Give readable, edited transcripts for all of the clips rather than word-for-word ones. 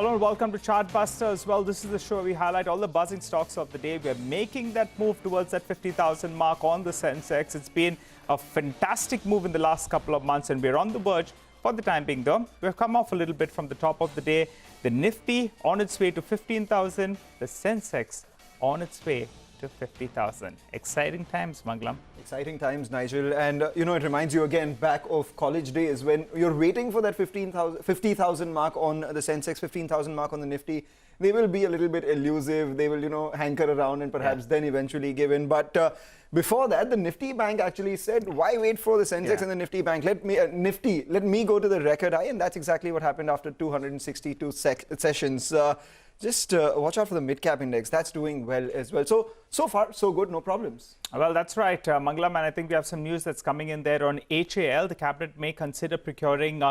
Hello and welcome to Chartbusters. Well, this is the show we highlight all the buzzing stocks of the day. We're making that move towards that 50,000 mark on the Sensex. It's been a fantastic move in the last couple of months and we're on the verge for the time being though. We've come off a little bit from the top of the day. The Nifty on its way to 15,000. The Sensex on its way to 50,000. Exciting times, Mangalam. Exciting times, Nigel. And, it reminds you again back of college days when you're waiting for that 50,000 mark on the Sensex, 15,000 mark on the Nifty. They will be a little bit elusive. They will, hanker around and perhaps then eventually give in. But before that, the Nifty Bank actually said, why wait for the Sensex and the Nifty Bank? Let me go to the record high. And that's exactly what happened after 262 sessions. Just watch out for the mid-cap index. That's doing well as well. So far, so good. No problems. Well, that's right, Mangalam. And I think we have some news that's coming in there on HAL. The cabinet may consider procuring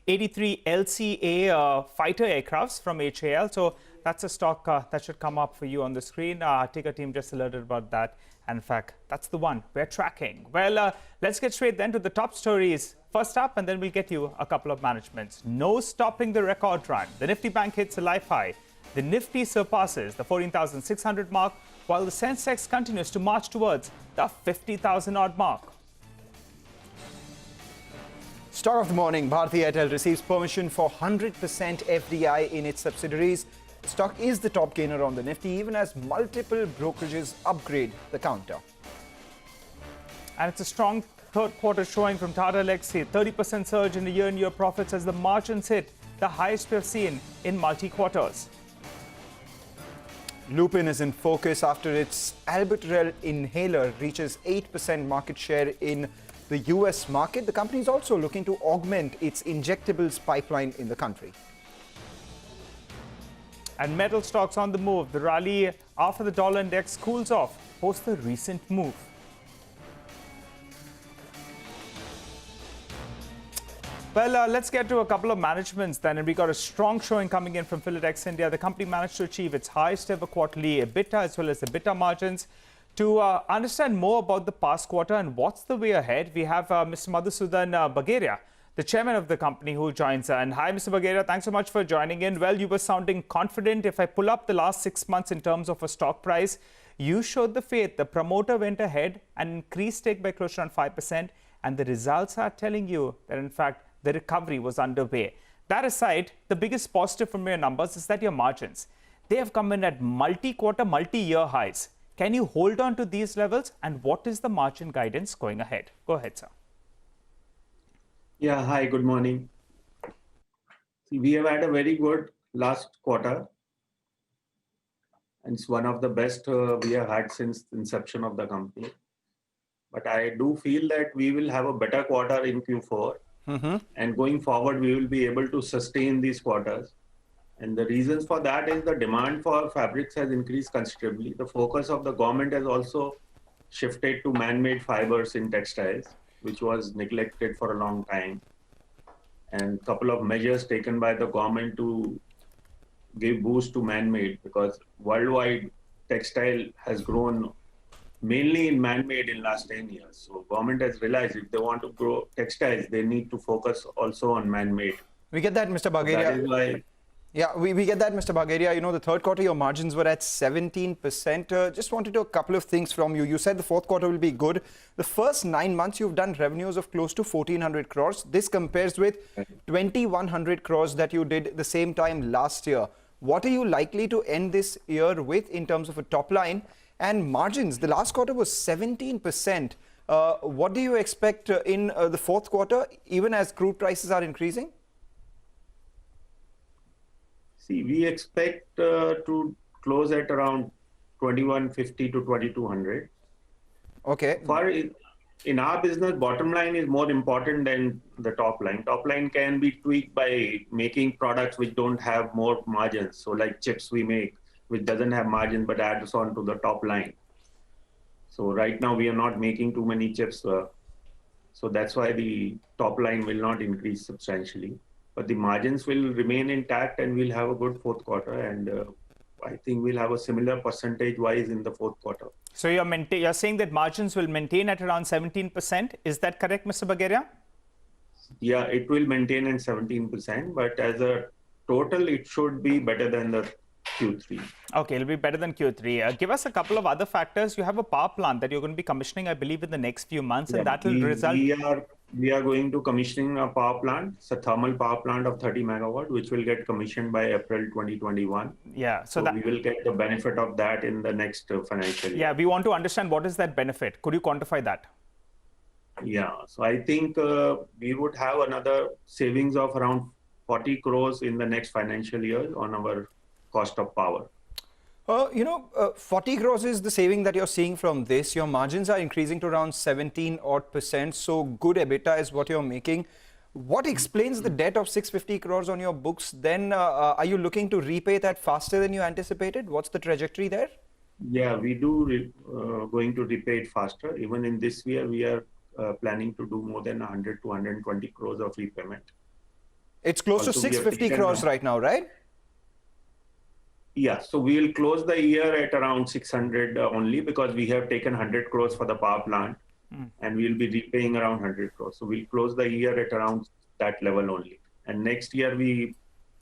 83 LCA fighter aircrafts from HAL. So that's a stock that should come up for you on the screen. Our ticker team just alerted about that. And in fact, that's the one we're tracking. Well, let's get straight then to the top stories. First up, and then we'll get you a couple of managements. No stopping the record run. The Nifty Bank hits a life high. The Nifty surpasses the 14,600 mark, while the Sensex continues to march towards the 50,000 odd mark. Stock of the morning, Bharti Airtel receives permission for 100% FDI in its subsidiaries. The stock is the top gainer on the Nifty, even as multiple brokerages upgrade the counter. And it's a strong third quarter showing from Tata Elxsi, 30% surge in the year-on-year profits as the margins hit the highest we've seen in multi-quarters. Lupin is in focus after its Albuterol inhaler reaches 8% market share in the US market. The company is also looking to augment its injectables pipeline in the country. And metal stocks on the move. The rally after the dollar index cools off post the recent move. Well, let's get to a couple of managements then. And we got a strong showing coming in from Philadex India. The company managed to achieve its highest ever quarterly EBITDA as well as EBITDA margins. To understand more about the past quarter and what's the way ahead, we have Mr. Madhusudan Bagaria, the chairman of the company, who joins. And hi, Mr. Bagaria, thanks so much for joining in. Well, you were sounding confident. If I pull up the last 6 months in terms of a stock price, you showed the faith. The promoter went ahead and increased stake by close to around 5%. And the results are telling you that, in fact, the recovery was underway. That aside, the biggest positive from your numbers is that your margins, they have come in at multi-quarter, multi-year highs. Can you hold on to these levels? And what is the margin guidance going ahead? Go ahead, sir. Yeah, hi, good morning. See, we have had a very good last quarter. And it's one of the best we have had since the inception of the company. But I do feel that we will have a better quarter in Q4. And going forward, we will be able to sustain these quarters. And the reasons for that is the demand for fabrics has increased considerably. The focus of the government has also shifted to man-made fibers in textiles, which was neglected for a long time. And a couple of measures taken by the government to give boost to man-made, because worldwide textile has grown mainly in man-made in last 10 years. So government has realized if they want to grow textiles, they need to focus also on man-made. We get that, Mr. Bagaria. That is why. Yeah, we get that, Mr. Bagaria. The third quarter, your margins were at 17%. Just wanted a couple of things from you. You said the fourth quarter will be good. The first 9 months, you've done revenues of close to 1,400 crores. This compares with 2,100 crores that you did the same time last year. What are you likely to end this year with in terms of a top line? And margins, the last quarter was 17%. What do you expect in the fourth quarter, even as crude prices are increasing? See, we expect to close at around 2,150 to 2,200. Okay. In our business, bottom line is more important than the top line. Top line can be tweaked by making products which don't have more margins. So like chips we make, which doesn't have margin but adds on to the top line. So right now we are not making too many chips. So that's why the top line will not increase substantially. But the margins will remain intact and we'll have a good fourth quarter. And I think we'll have a similar percentage-wise in the fourth quarter. So you're saying that margins will maintain at around 17%. Is that correct, Mr. Bagaria? Yeah, it will maintain at 17%. But as a total, it should be better than the Q3. Okay, it'll be better than Q3. Give us a couple of other factors. You have a power plant that you're going to be commissioning, I believe, in the next few months, and that will result. We are going to commissioning a power plant. It's a thermal power plant of 30 megawatt, which will get commissioned by April 2021. Yeah, so we will get the benefit of that in the next financial year. Yeah, we want to understand what is that benefit. Could you quantify that? Yeah, so I think we would have another savings of around 40 crores in the next financial year on our cost of power. 40 crores is the saving that you're seeing from this. Your margins are increasing to around 17 odd %. So good EBITDA is what you're making. What explains the debt of 650 crores on your books? Then are you looking to repay that faster than you anticipated? What's the trajectory there? Yeah, we do going to repay it faster. Even in this year, we are planning to do more than 100 to 120 crores of repayment. It's close to 650 crores right now, right? Yeah, so we will close the year at around 600 only because we have taken 100 crores for the power plant and we'll be repaying around 100 crores. So we'll close the year at around that level only. And next year we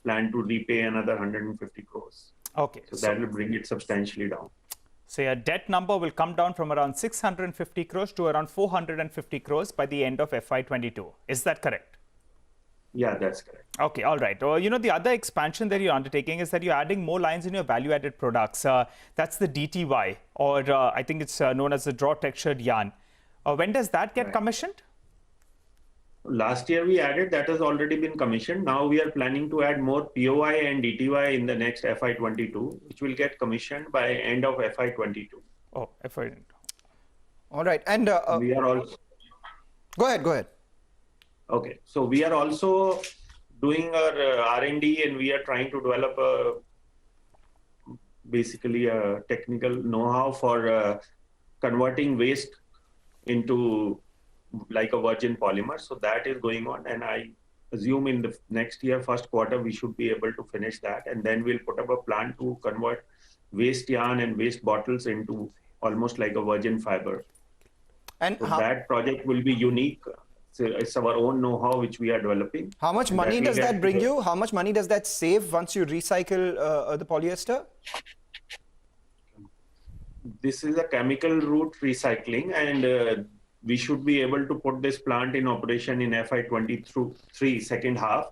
plan to repay another 150 crores. Okay. So that will bring it substantially down. So your debt number will come down from around 650 crores to around 450 crores by the end of FY22. Is that correct? Yeah, that's correct. Okay, all right. The other expansion that you're undertaking is that you're adding more lines in your value-added products. That's the DTY, or I think it's known as the draw textured yarn. When does that get commissioned? Last year we added, that has already been commissioned. Now we are planning to add more POY and DTY in the next FY22, which will get commissioned by end of FY22. Oh, FY22. All right. And we are also... Go ahead. Okay, so we are also doing our R&D and we are trying to develop basically a technical know-how for converting waste into like a virgin polymer. So that is going on, and I assume in the next year, first quarter, we should be able to finish that, and then we'll put up a plan to convert waste yarn and waste bottles into almost like a virgin fiber. And so that project will be unique. So it's our own know-how which we are developing. How much money does that bring you? How much money does that save once you recycle the polyester? This is a chemical route recycling, and we should be able to put this plant in operation in FY23 second half.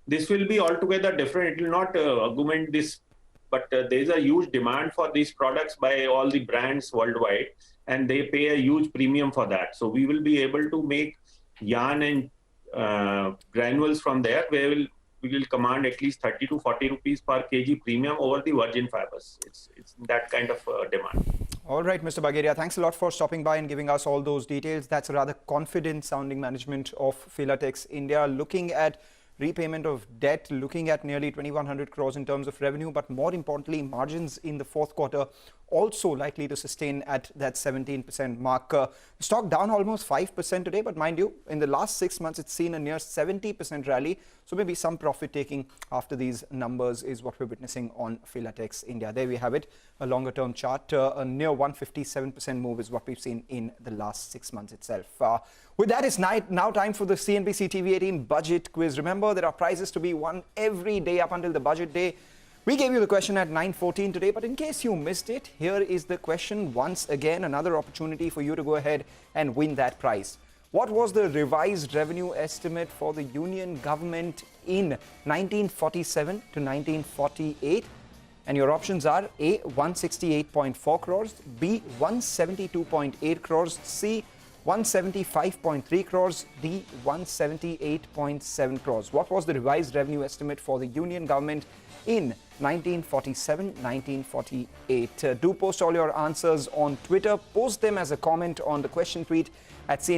This will be altogether different. It will not augment this, but there is a huge demand for these products by all the brands worldwide, and they pay a huge premium for that. So we will be able to make yarn and granules from there, where we will command at least 30 to 40 rupees per kg premium over the virgin fibers. It's that kind of demand. All right, Mr. Bagheria, thanks a lot for stopping by and giving us all those details. That's a rather confident sounding management of Filatex India, looking at repayment of debt, looking at nearly 2,100 crores in terms of revenue, but more importantly, margins in the fourth quarter also likely to sustain at that 17% mark. Stock down almost 5% today, but mind you, in the last 6 months, it's seen a near 70% rally. So maybe some profit taking after these numbers is what we're witnessing on Filatex India. There we have it, a longer term chart. A near 157% move is what we've seen in the last 6 months itself. With that, it's now time for the CNBC TV18 budget quiz. Remember, there are prizes to be won every day up until the budget day. We gave you the question at 9:14 today, but in case you missed it, here is the question once again, another opportunity for you to go ahead and win that prize. What was the revised revenue estimate for the Union government in 1947 to 1948? And your options are A, 168.4 crores, B, 172.8 crores, C, 175.3 crores, D, 178.7 crores. What was the revised revenue estimate for the Union government in 1947, 1948? Do post all your answers on Twitter. Post them as a comment on the question tweet at CNBC.